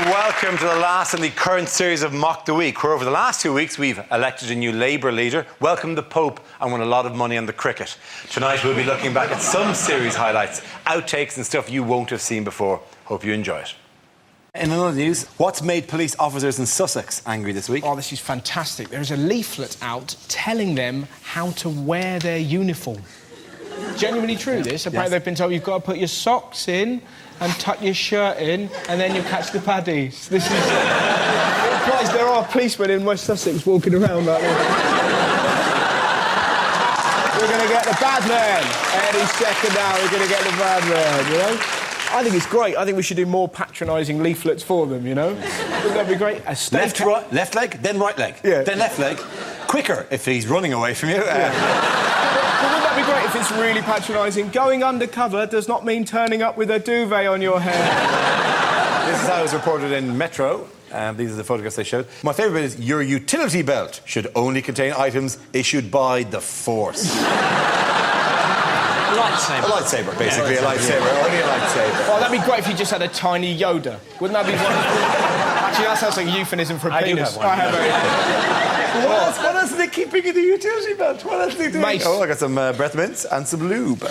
welcome to the last in the current series of Mock the Week, where over the last 2 weeks we've elected a new Labour leader, welcomed the Pope and won a lot of money on the cricket. Tonight we'll be looking back at some series highlights, outtakes and stuff you won't have seen before. Hope you enjoy it. In another news, what's made police officers in Sussex angry this week? Oh, this is fantastic. There's a leaflet out telling them how to wear their uniform. Genuinely true, this. Apparently they've been told you've got to put your socks in and tuck your shirt in and then you'll catch the paddies. This is... It implies there are policemen in West Sussex walking around like that. We're going to get the bad man any second now. We're going to get the bad man, you know? I think it's great. I think we should do more patronising leaflets for them, you know? Wouldn't that be great? Left leg, then right leg. Yeah. Then left leg. Quicker if he's running away from you. But wouldn't that be great if it's really patronising? Going undercover does not mean turning up with a duvet on your head. This is how it was reported in Metro. These are the photographs they showed. My favourite bit is your utility belt should only contain items issued by the Force. Lightsaber. A lightsaber, basically. A lightsaber. Only a lightsaber. Oh, that'd be great if you just had a tiny Yoda. Wouldn't that be wonderful? Actually, that sounds like a euphemism for a penis. do have one. I have What else are they keeping in the utility belt? What else are they doing? Mace. Oh, I got some breath mints and some lube.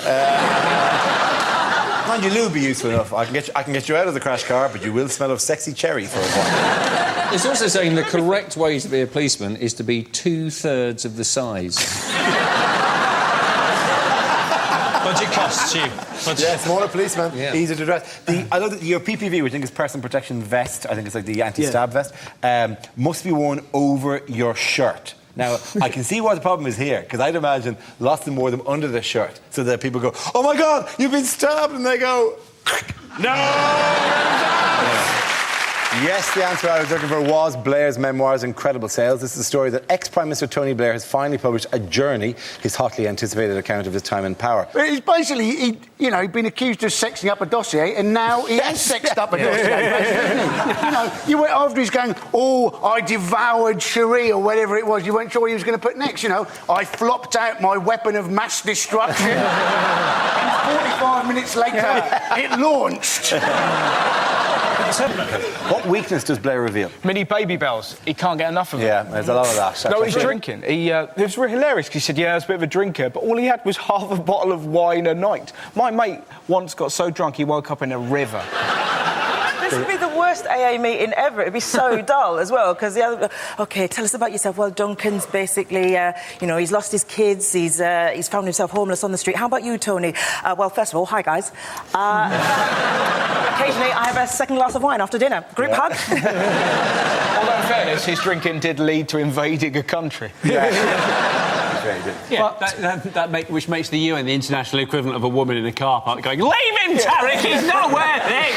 Mind you, lube would be useful enough. I can get you out of the crash car, but you will smell of sexy cherry for a while. It's also saying the correct way to be a policeman is to be 2/3 of the size. Budget costs you. Yeah, smaller policeman, Yeah. easier to dress. I know that your PPV, which I think is personal protection vest, I think it's like the anti-stab vest, must be worn over your shirt. Now, I can see what the problem is here, because I'd imagine lots of them wore them under the shirt, so that people go, oh my God, you've been stabbed, and they go, no! Yes, the answer I was looking for was Blair's memoirs' incredible sales. This is a story that ex-Prime Minister Tony Blair has finally published, A Journey, his hotly anticipated account of his time in power. It's basically, he'd been accused of sexing up a dossier, and now he has sexed up a dossier, basically, hasn't he? You went after he's going, oh, I devoured Cherie, or whatever it was. You weren't sure what he was going to put next, I flopped out my weapon of mass destruction. And 45 minutes later, it launched. What weakness does Blair reveal? Mini baby bells. He can't get enough of it. Yeah, there's a lot of that. No, he's drinking. It was really hilarious because he said, yeah, I was a bit of a drinker, but all he had was half a bottle of wine a night. My mate once got so drunk he woke up in a river. This would be the worst AA meeting ever. It'd be so dull as well, because the other... OK, tell us about yourself. Well, Duncan's basically, he's lost his kids, he's found himself homeless on the street. How about you, Tony? Well, first of all, hi, guys. Occasionally, I have a second glass of wine after dinner. Group hug. Although, in fairness, his drinking did lead to invading a country. Yeah, which makes the UN the international equivalent of a woman in a car park going, leave him, Tarek, he's nowhere there!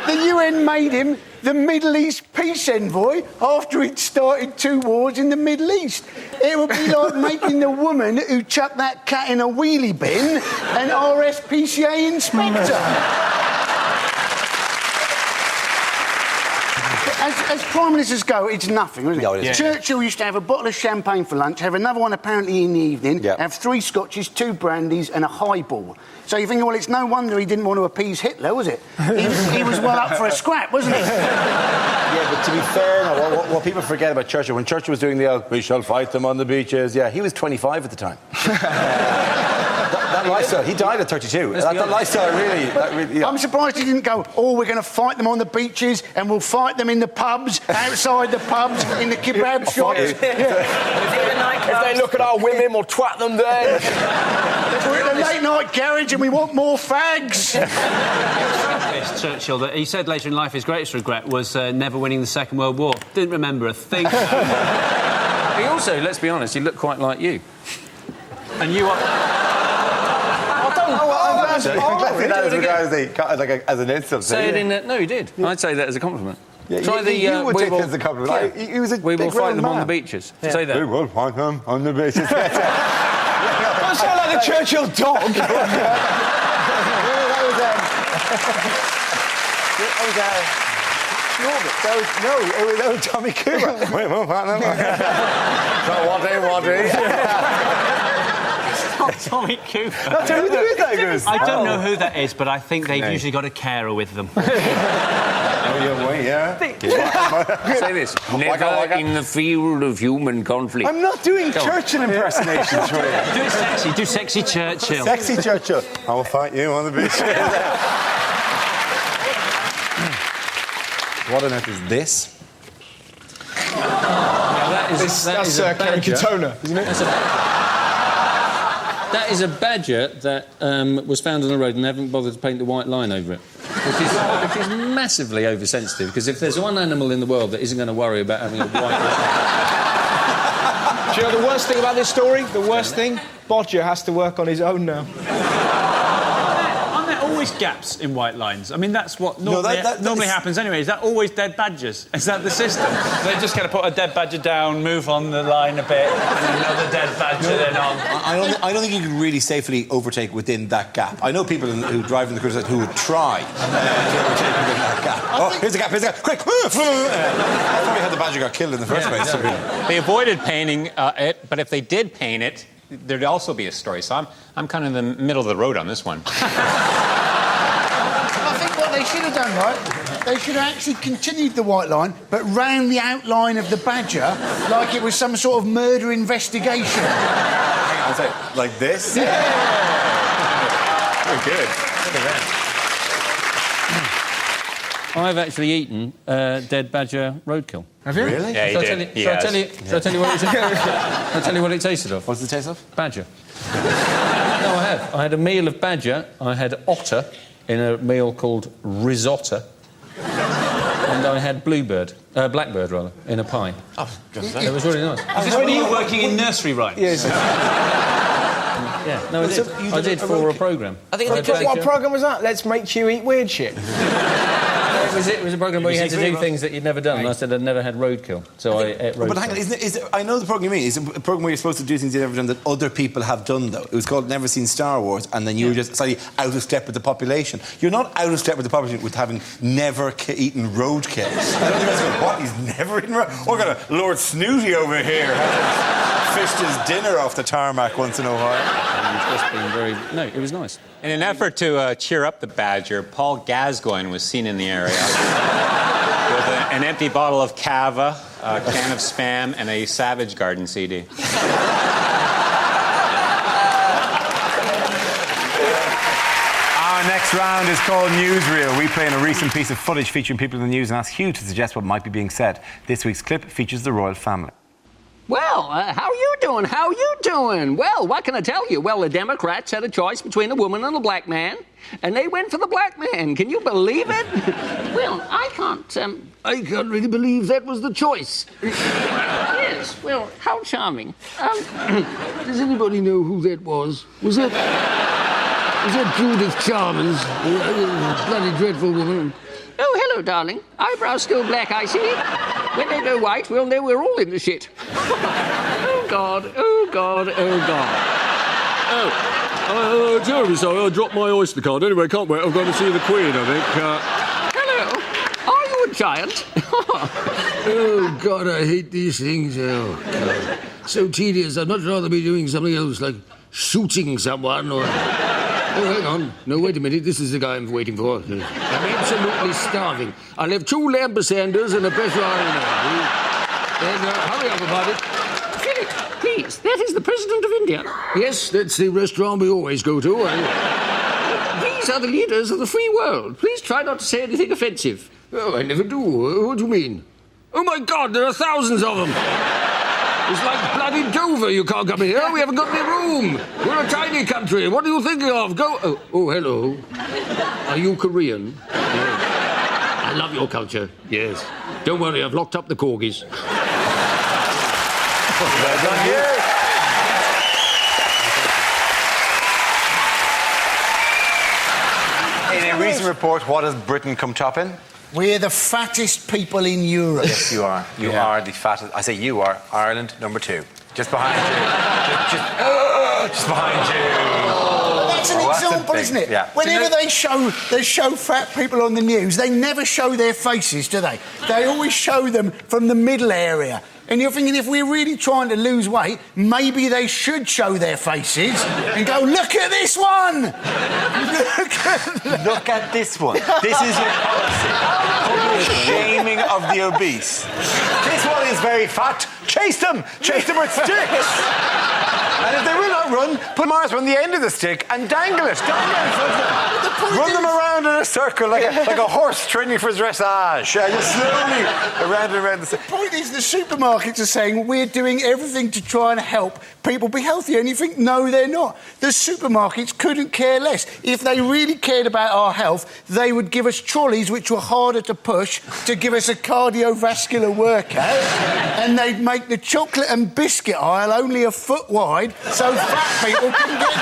The UN made him the Middle East peace envoy after he'd started 2 wars in the Middle East. It would be like making the woman who chucked that cat in a wheelie bin an RSPCA inspector. As Prime Ministers go, it's nothing, isn't it? No, it isn't. Churchill used to have a bottle of champagne for lunch, have another one apparently in the evening, have 3 scotches, 2 brandies and a highball. So you think, well, it's no wonder he didn't want to appease Hitler, was it? He was well up for a scrap, wasn't he? Yeah, but to be fair, what people forget about Churchill, when Churchill was doing the we shall fight them on the beaches, he was 25 at the time. That lifestyle, he died at 32. That lifestyle really... I'm surprised he didn't go, oh, we're going to fight them on the beaches and we'll fight them in the pubs, outside the pubs, in the kebab shops. If they look at our women, we'll twat them there. We're in a late-night garage and we want more fags. Churchill, that he said later in life his greatest regret was never winning the Second World War. Didn't remember a thing. He also, let's be honest, he looked quite like you. And you are... As an insult. Say it in... No, he did. I'd say that as a compliment. Yeah, Try you would take that as a compliment. He was a we will big fight them man. on the beaches. Yeah. Say that. We will fight them on the beaches. Don't sound like the Churchill dog. That was Tommy Cooper. We will fight them. Tommy Cooper. Who is that? I don't know who that is, but I think they've usually got a carer with them. Say this. Never in the field of human conflict. I'm not doing Churchill impersonations for you. Do it sexy. Do sexy Churchill. Sexy Churchill. I will fight you on the beach. What on earth is this? That's Kerry Katona, isn't it? That is a badger that was found on the road and they haven't bothered to paint the white line over it. Which is massively oversensitive, because if there's one animal in the world that isn't going to worry about having a white line... Do you know the worst thing about this story? The worst thing? Bodger has to work on his own now. Aren't there always gaps in white lines? I mean, that's what normally happens anyway. Is that always dead badgers? Is that the system? They're just going to put a dead badger down, move on the line a bit, and another dead badger then on. I don't think you can really safely overtake within that gap. I know people who drive in the countryside who would try to overtake within that gap. Oh, here's a gap, quick! That's probably how the badger got killed in the first place. They avoided painting it, but if they did paint it, there'd also be a story. So I'm kind of in the middle of the road on this one. I think what they should have done, right? They should have actually continued the white line, but round the outline of the badger like it was some sort of murder investigation. I'd say, like this? Yeah. Very good. Look at that. I've actually eaten dead badger roadkill. Have you? Really? Yeah, he did. Shall I tell you what I'll tell you what it tasted of? What's the taste of? Badger. No, I have. I had a meal of badger. I had otter in a meal called risotto. And I had blackbird rather, in a pie. Oh, just It was really nice. Is this when you were working in nursery rhymes? Yes. Yeah, no, I did for a programme. I think what programme was that? Let's make you eat weird shit. It was a programme where you had to do things that you'd never done, and I said I'd never had roadkill, so I ate roadkill. But hang on, is it, I know the programme you mean. It's a programme where you're supposed to do things you've never done that other people have done, though. It was called Never Seen Star Wars, and then you were just slightly out of step with the population. You're not out of step with the population with having never eaten roadkill. I don't think that's going, what, he's never eaten roadkill? Oh, got a Lord Snooty over here. Fished his dinner off the tarmac once in a while. It's just been very... No, it was nice. In an effort to cheer up the badger, Paul Gascoigne was seen in the area with an empty bottle of Cava, a can of Spam, and a Savage Garden CD. Our next round is called Newsreel. We play in a recent piece of footage featuring people in the news and ask you to suggest what might be being said. This week's clip features the royal family. Well, how are you doing? How are you doing? Well, what can I tell you? Well, the Democrats had a choice between a woman and a black man, and they went for the black man. Can you believe it? Well, I can't really believe that was the choice. Yes, well, how charming. Does anybody know who that was? Was that Judith Chalmers? Bloody dreadful woman. Oh, hello, darling. Eyebrows still black, I see. When they go white, we'll know we're all in the shit. Oh, God, oh, God, oh, God. Oh, terribly sorry, I dropped my Oyster card. Anyway, can't wait, I'm going to see the Queen, I think. Hello, are you a giant? Oh, God, I hate these things. Oh, God. So tedious. I'd much rather be doing something else, like shooting someone or... Oh, hang on. No, wait a minute. This is the guy I'm waiting for. I'm absolutely starving. I'll have 2 lamb sanders and a pressure iron. Then hurry up about it. Philip, please, that is the President of India. Yes, that's the restaurant we always go to. These are the leaders of the free world. Please try not to say anything offensive. Oh, I never do. What do you mean? Oh, my God, there are thousands of them. It's like bloody Dover. You can't come in here. We haven't got any room. We're a tiny country. What are you thinking of? Go... Oh, hello. Are you Korean? Yes. I love your culture. Yes. Don't worry, I've locked up the corgis. Well done, you. In a recent report, what has Britain come top in? We're the fattest people in Europe. Yes, you are. You are the fattest. I say you are. Ireland, number 2. Just behind you. Just behind you. That's an example, isn't it? Yeah. Whenever they show fat people on the news, they never show their faces, do they? They always show them from the middle area. And you're thinking, if we're really trying to lose weight, maybe they should show their faces and go, look at this one! Look at this one. This is your policy. Shaming of the obese. This one is very fat. Chase them! Chase them with sticks! And if they will not run, put Mars on the end of the stick and dangle it. Dangle it in front of them. Run them around in a circle like a horse training for dressage. Just slowly around and around the circle. The point is, the supermarkets are saying we're doing everything to try and help people be healthier, and you think, no, they're not. The supermarkets couldn't care less. If they really cared about our health, they would give us trolleys which were harder to push to give us a cardiovascular workout, and they'd make the chocolate and biscuit aisle only a foot wide so fat people can get...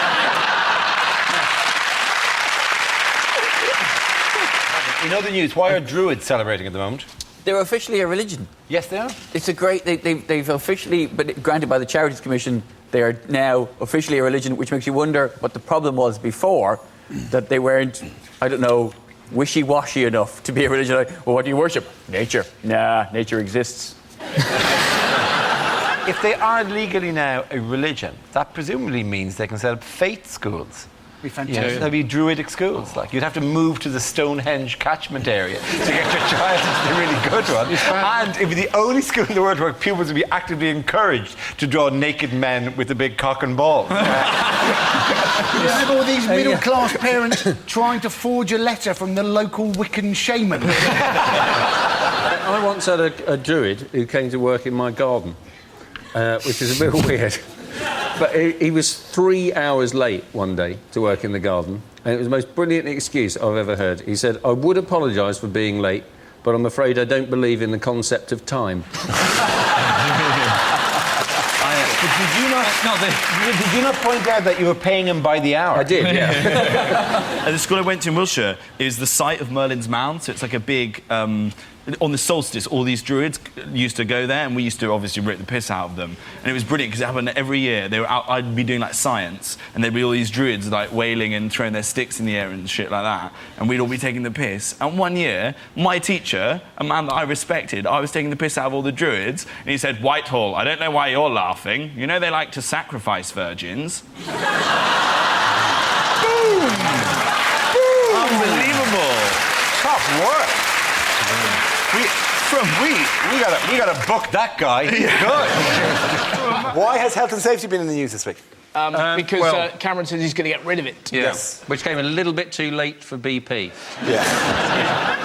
In other news, why are Druids celebrating at the moment? They're officially a religion. Yes, they are. It's a great... They've officially... But granted by the Charities Commission, they are now officially a religion, which makes you wonder what the problem was before, that they weren't, I don't know, wishy-washy enough to be a religion. Like, well, what do you worship? Nature. Nah, nature exists. If they are legally now a religion, that presumably means they can set up faith schools. Be fantastic. There'd be Druidic schools. Like, you'd have to move to the Stonehenge catchment area to get your child into the really good one. And it'd be the only school in the world where pupils would be actively encouraged to draw naked men with a big cock and ball. You have all these middle-class parents trying to forge a letter from the local Wiccan shaman. I once had a Druid who came to work in my garden, which is a bit weird. But he was 3 hours late one day to work in the garden, and it was the most brilliant excuse I've ever heard. He said, I would apologise for being late, but I'm afraid I don't believe in the concept of time. Did you not point out that you were paying him by the hour? I did, yeah. The school I went to in Wiltshire is the site of Merlin's Mound, so it's like a big... on the solstice, all these Druids used to go there, and we used to obviously rip the piss out of them. And it was brilliant, because it happened every year. They were out, I'd be doing, like, science, and there'd be all these Druids, like, wailing and throwing their sticks in the air and shit like that. And we'd all be taking the piss. And one year, my teacher, a man that I respected, I was taking the piss out of all the Druids, and he said, Whitehall, I don't know why you're laughing. You know they like to sacrifice virgins. Boom! Boom! Unbelievable. Top work. We gotta book that guy. Good. Why has health and safety been in the news this week? Because Cameron says he's going to get rid of it. Yes. Which came a little bit too late for BP. Yeah.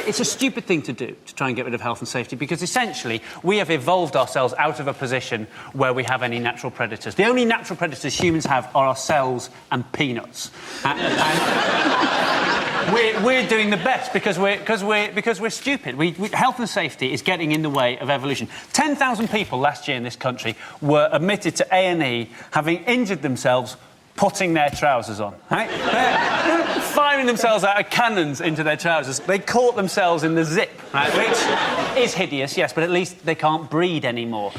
It's a stupid thing to do, to try and get rid of health and safety, because essentially we have evolved ourselves out of a position where we have any natural predators. The only natural predators humans have are ourselves and peanuts. We're doing the best because we're stupid. Health and safety is getting in the way of evolution. 10,000 people last year in this country were admitted to A&E having injured themselves putting their trousers on. Right? They're firing themselves out of cannons into their trousers. They caught themselves in the zip, right? Which is hideous, yes, but at least they can't breed anymore.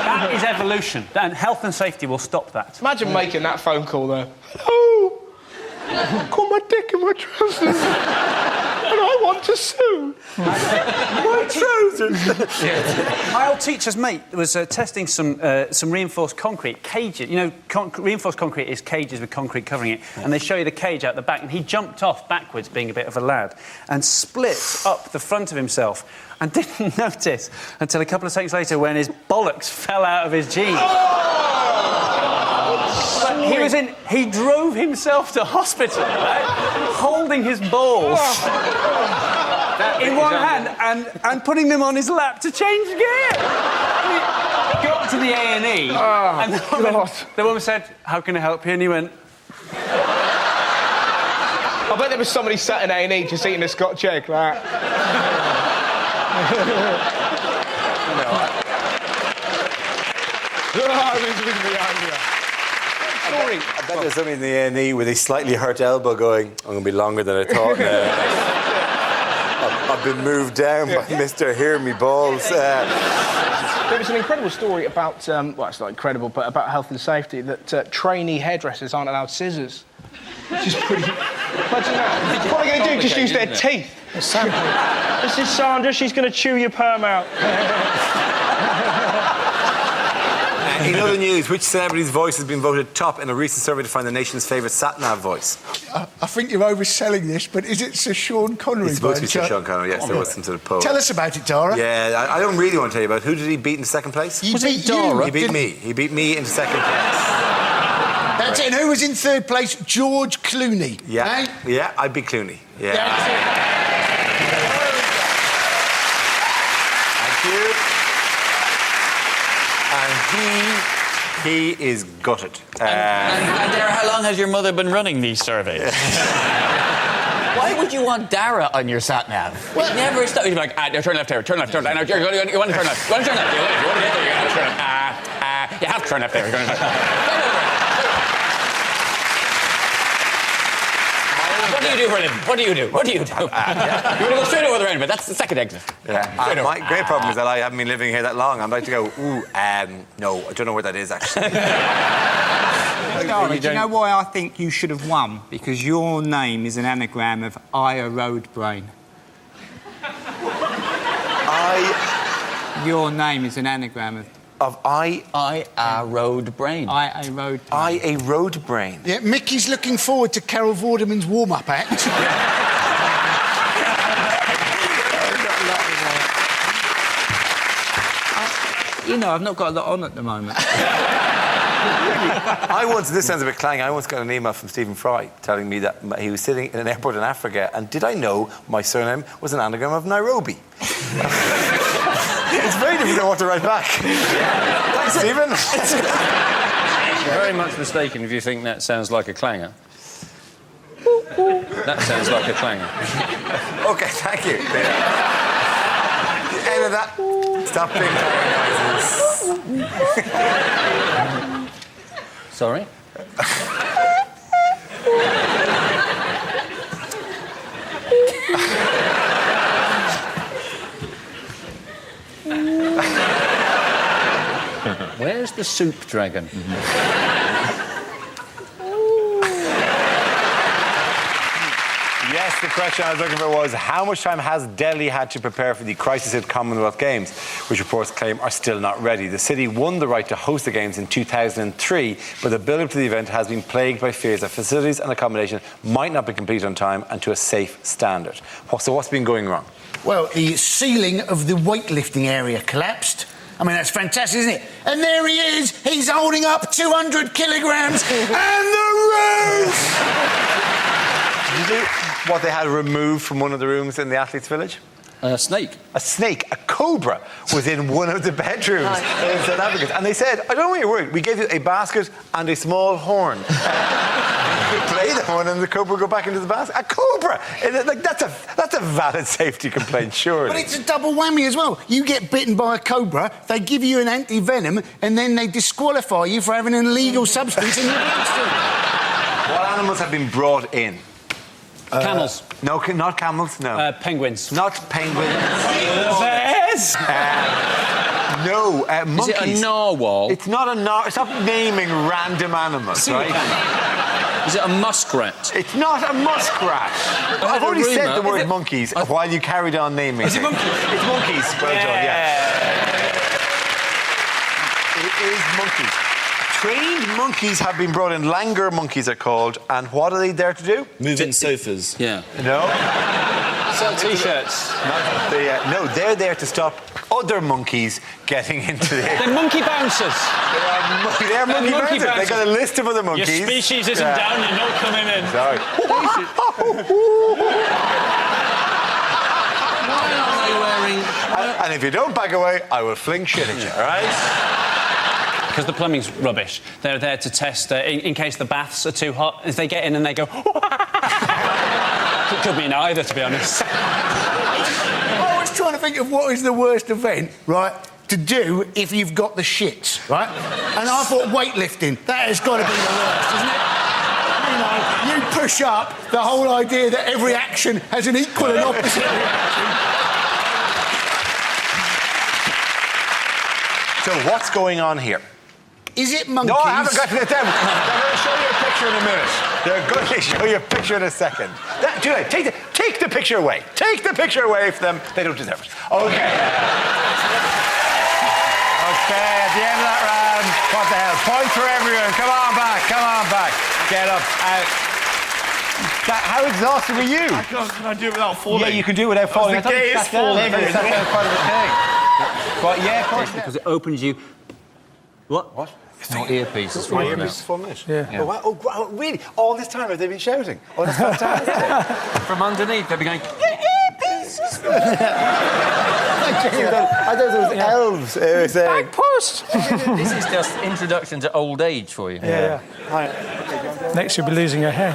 That is evolution, and health and safety will stop that. Imagine making that phone call, though. Hello. Got my dick in my trousers, and I want to sue. My trousers. My old teacher's mate was testing some reinforced concrete cages. You know, reinforced concrete is cages with concrete covering it, and they show you the cage out the back. And he jumped off backwards, being a bit of a lad, and split up the front of himself, and didn't notice until a couple of seconds later when his bollocks fell out of his jeans. He drove himself to hospital, right? Holding his balls in one hand and putting them on his lap to change gear. He got to the A&E, and the woman said, "How can I help you?" And he went... I bet there was somebody sat in A&E just eating a Scotch egg, like I bet there's somebody in the A&E with a slightly hurt elbow going, I'm going to be longer than I thought now. I've been moved down by Mr. Hear Me Balls. There was an incredible story about, well, it's not incredible, but about health and safety, that trainee hairdressers aren't allowed scissors. Which is pretty... Imagine that. What are they going to do? Just use their teeth? This is Sandra. She's going to chew your perm out. In other news, which celebrity's voice has been voted top in a recent survey to find the nation's favourite sat-nav voice? I think you're overselling this, but is it Sir Sean Connery? It's supposed to be Sir Sean Connery, yes. There was some sort of poll. Tell us about it, Dara. Yeah, I don't really want to tell you about it. Who did he beat in second place? Was it Dara? He beat me. He beat me into second place. That's it. And who was in third place? George Clooney. Yeah, eh? yeah, I beat Clooney. Yeah. Thank you. And he is gutted. And Dara, how long has your mother been running these surveys? Why would you want Dara on your sat nav? Well, never stop. You'd be like, turn left here, turn left, turn left. No, you want to turn left. You want to turn left. You want to get there, you have to turn left. You have to turn left there. You're going to turn left. What do you do for a living? What do you do? What do you do? You want to go straight over the end, but that's the second exit. Yeah. My great problem is that I haven't been living here that long. I'm like to go, no, I don't know where that is, actually. Dara, do you know why I think you should have won? Because your name is an anagram of I Road Brain. Your name is an anagram of road brain. I road brain. A road brain. Yeah, Mickey's looking forward to Carol Vorderman's warm-up act. You know, I've not got a lot on at the moment. This sounds a bit clang, I once got an email from Stephen Fry telling me that he was sitting in an airport in Africa, and did I know my surname was an anagram of Nairobi? It's very difficult what to write back. Thanks, Stephen. You're very much mistaken if you think that sounds like a clanger. That sounds like a clanger. OK, thank you. The end of that. Stop being noises. Sorry? Where's the soup dragon? Yes, the question I was looking for was, how much time has Delhi had to prepare for the crisis-hit Commonwealth Games, which reports claim are still not ready? The city won the right to host the Games in 2003, but the build-up to the event has been plagued by fears that facilities and accommodation might not be complete on time and to a safe standard. So what's been going wrong? Well, the ceiling of the weightlifting area collapsed. I mean, that's fantastic, isn't it? And there he is. He's holding up 200 kilograms and the roof! Did you do what they had removed from one of the rooms in the Athletes' Village? A snake. A snake, a cobra, was in one of the bedrooms in South Africa. And they said, I don't know why you're worried. We gave you a basket and a small horn. Play the horn and the cobra will go back into the basket. A cobra! That's a valid safety complaint, surely. But it's a double whammy as well. You get bitten by a cobra, they give you an anti-venom, and then they disqualify you for having an illegal substance in your bloodstream. What animals have been brought in? Camels. No, not camels, no. Penguins. Not penguins. Bears. No, monkeys. Is it a narwhal? It's not a narwhal. Stop naming random animals, right? Is it a muskrat? It's not a muskrat. I've already said the word monkeys while you carried on naming it. Is it monkeys? It's monkeys. Well done, yeah. It is monkeys. Trained monkeys have been brought in. Langur monkeys are called. And what are they there to do? Move in sofas. Yeah. No. Sell T-shirts. No, they're there to stop other monkeys getting into the... They're monkey bouncers. They're monkey bouncers. They've got a list of other monkeys. Your species isn't down, you're not coming in. Sorry. Why aren't they wearing... And if you don't back away, I will fling shit at you, all right? Because the plumbing's rubbish. They're there to test in case the baths are too hot. If they get in and they go... It could mean either, to be honest. I was trying to think of what is the worst event, right, to do if you've got the shits, right? And I thought weightlifting. That has got to be the worst, isn't it? You know, you push up the whole idea that every action has an equal and opposite reaction. So what's going on here? Is it monkeys? No, I haven't got to get them. I'm going to show you a picture in a minute. They're going to show you a picture in a second. Juliet, take the picture away. Take the picture away from them. They don't deserve it. Okay. Okay, at the end of that round, what the hell? Points for everyone. Come on back. Get up, out. How exhausted were you? Can I do it without falling? Yeah, you can do it without falling. The gay is falling. That's part of the thing. But yeah, of course. Because it opens you. What? It's not earpiece. It's My earpiece is falling out. Yeah. Oh, wow. Oh, really? All this time have they been shouting? Oh, that's fantastic. From underneath, they'll be going. I thought it was elves. Saying. Post. This is just introduction to old age for you. Yeah. Next, you'll be losing your hair.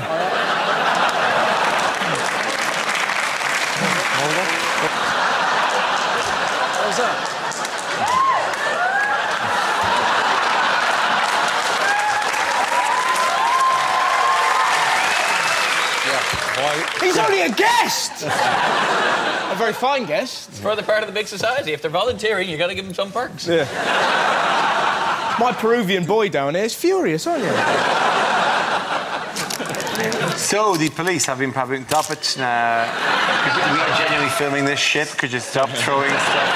How's that? He's only a guest! A very fine guest. It's further part of the big society. If they're volunteering, you've got to give them some perks. Yeah. My Peruvian boy down there is furious, aren't you? So, the police have been probably... Stop it. We are genuinely filming this shit. Could you stop throwing stuff?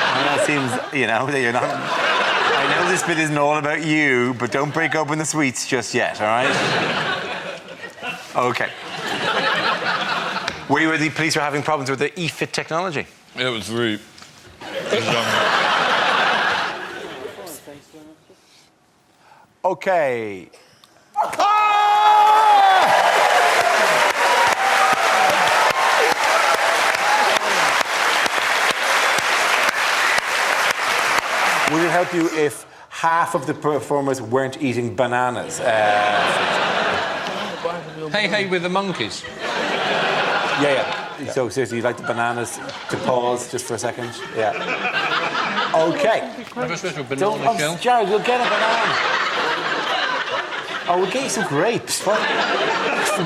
I mean, that seems, that you're not... I know this bit isn't all about you, but don't break open the sweets just yet, all right? OK. Where the police were having problems with the eFit technology? It was rude. OK. Would it help you if half of the performers weren't eating bananas? Hey, with the monkeys. Yeah. So, seriously, you'd like the bananas to pause just for a second? Yeah. OK. Jared, we'll get a banana. Oh, we'll get you some grapes. What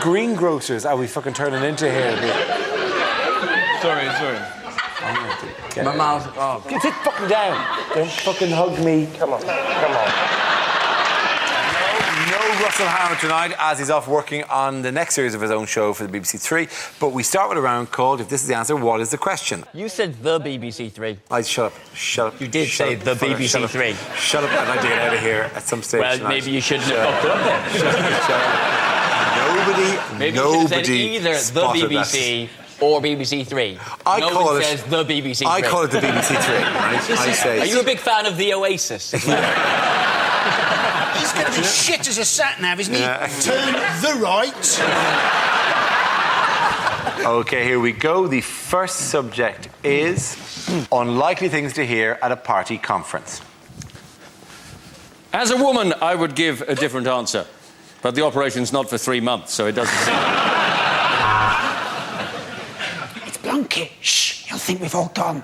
greengrocers are we fucking turning into here? Sorry. My mouth. Oh, sit fucking down. Don't fucking hug me. Come on. No Russell Howard tonight, as he's off working on the next series of his own show for the BBC Three. But we start with a round called If This Is the Answer, What Is the Question? You said the BBC Three. Shut up. You did say the BBC Three. Shut up, I'd like to get out of here at some stage Well, tonight. maybe you shouldn't have fucked up then. Shut up. Maybe you should have said either the BBC or BBC Three. No one says the BBC Three. I call it the BBC Three, right? Are you a big fan of the Oasis? He's going to be shit as a sat-nav, isn't he? Turn the right. OK, here we go. The first subject is unlikely things to hear at a party conference. As a woman, I would give a different answer. But the operation's not for 3 months, so it doesn't seem... It's Blunkett. Shh, he'll think we've all gone.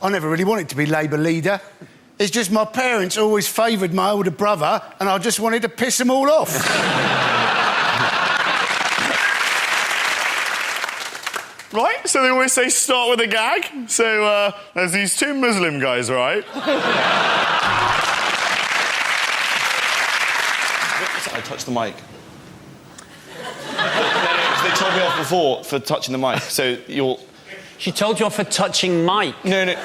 I never really wanted to be Labour leader. It's just my parents always favoured my older brother, and I just wanted to piss them all off. Right, so they always say start with a gag. So there's these two Muslim guys, right? I touched the mic. They told me off before for touching the mic, so you'll... She told you off for touching Mike. No. It's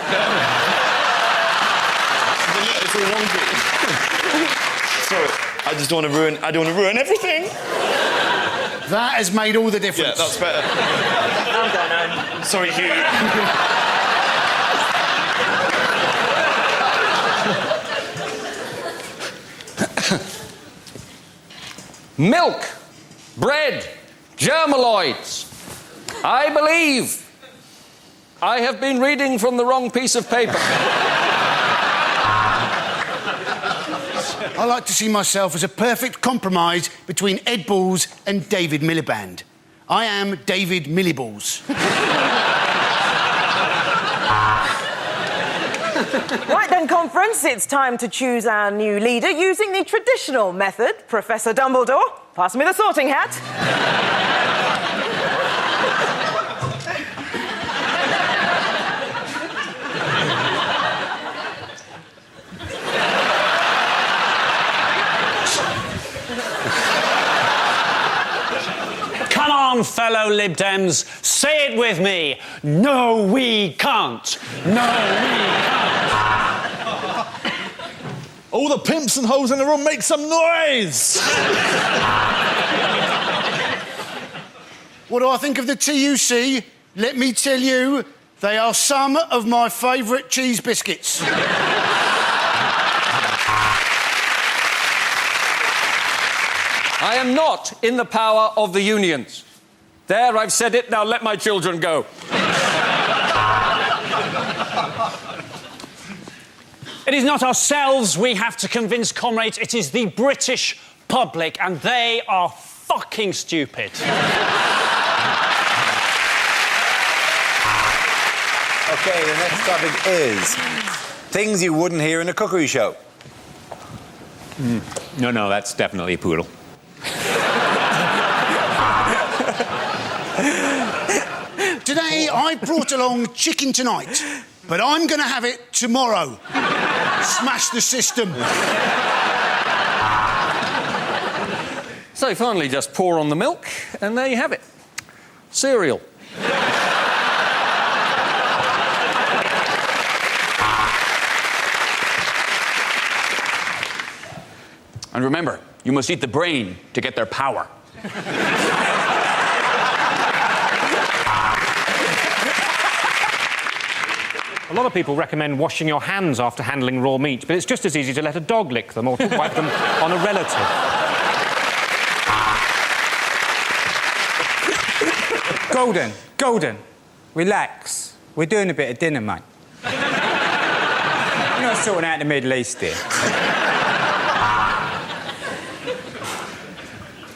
all wonky. Sorry, I just don't want to ruin everything. That has made all the difference. Yeah, that's better. I'm going home. Sorry, Hugh. Milk, bread, germaloids. I believe I have been reading from the wrong piece of paper. I like to see myself as a perfect compromise between Ed Balls and David Miliband. I am David Milliballs. Right then, conference, it's time to choose our new leader using the traditional method. Professor Dumbledore, pass me the sorting hat. on, fellow Lib Dems. Say it with me. No, we can't. No, we can't. All the pimps and hoes in the room, make some noise! What do I think of the TUC? Let me tell you, they are some of my favourite cheese biscuits. I am not in the power of the unions. There, I've said it. Now let my children go. It is not ourselves we have to convince, comrades. It is the British public, and they are fucking stupid. OK, the next topic is things you wouldn't hear in a cookery show. No, that's definitely a poodle. Today, I brought along chicken tonight, but I'm going to have it tomorrow. Smash the system. So finally, just pour on the milk, and there you have it. Cereal. And remember, you must eat the brain to get their power. A lot of people recommend washing your hands after handling raw meat, but it's just as easy to let a dog lick them or to wipe them on a relative. Golden, relax. We're doing a bit of dinner, mate. You're not sorting out the Middle East here.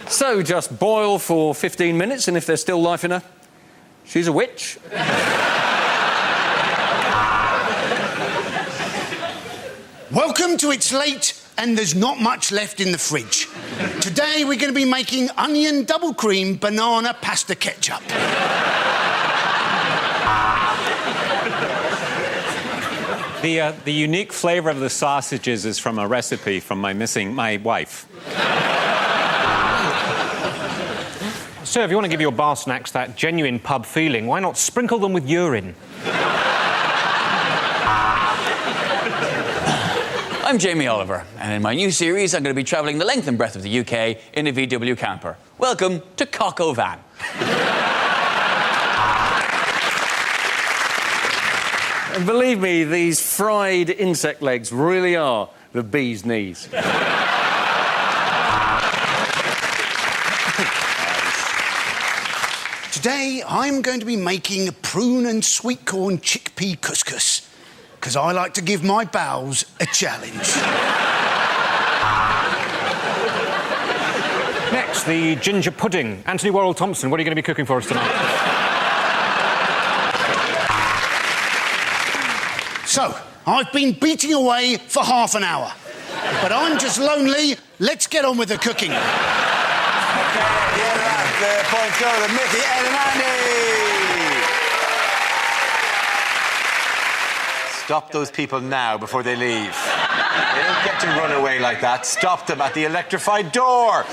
So just boil for 15 minutes, and if there's still life in her, she's a witch. Welcome to It's Late and There's Not Much Left in the Fridge. Today we're going to be making onion double cream banana pasta ketchup. The unique flavour of the sausages is from a recipe from my wife. Sir, if you want to give your bar snacks that genuine pub feeling, why not sprinkle them with urine? I'm Jamie Oliver, and in my new series, I'm going to be travelling the length and breadth of the UK in a VW camper. Welcome to Cock O'Van. And believe me, these fried insect legs really are the bee's knees. Today I'm going to be making prune and sweet corn chickpea couscous, because I like to give my bowels a challenge. Next, the ginger pudding. Anthony Worrell Thompson, what are you going to be cooking for us tonight? So, I've been beating away for half an hour, but I'm just lonely. Let's get on with the cooking. The points go to Mickey, Ed and Andy. Stop those people now before they leave. They don't get to run away like that. Stop them at the electrified door.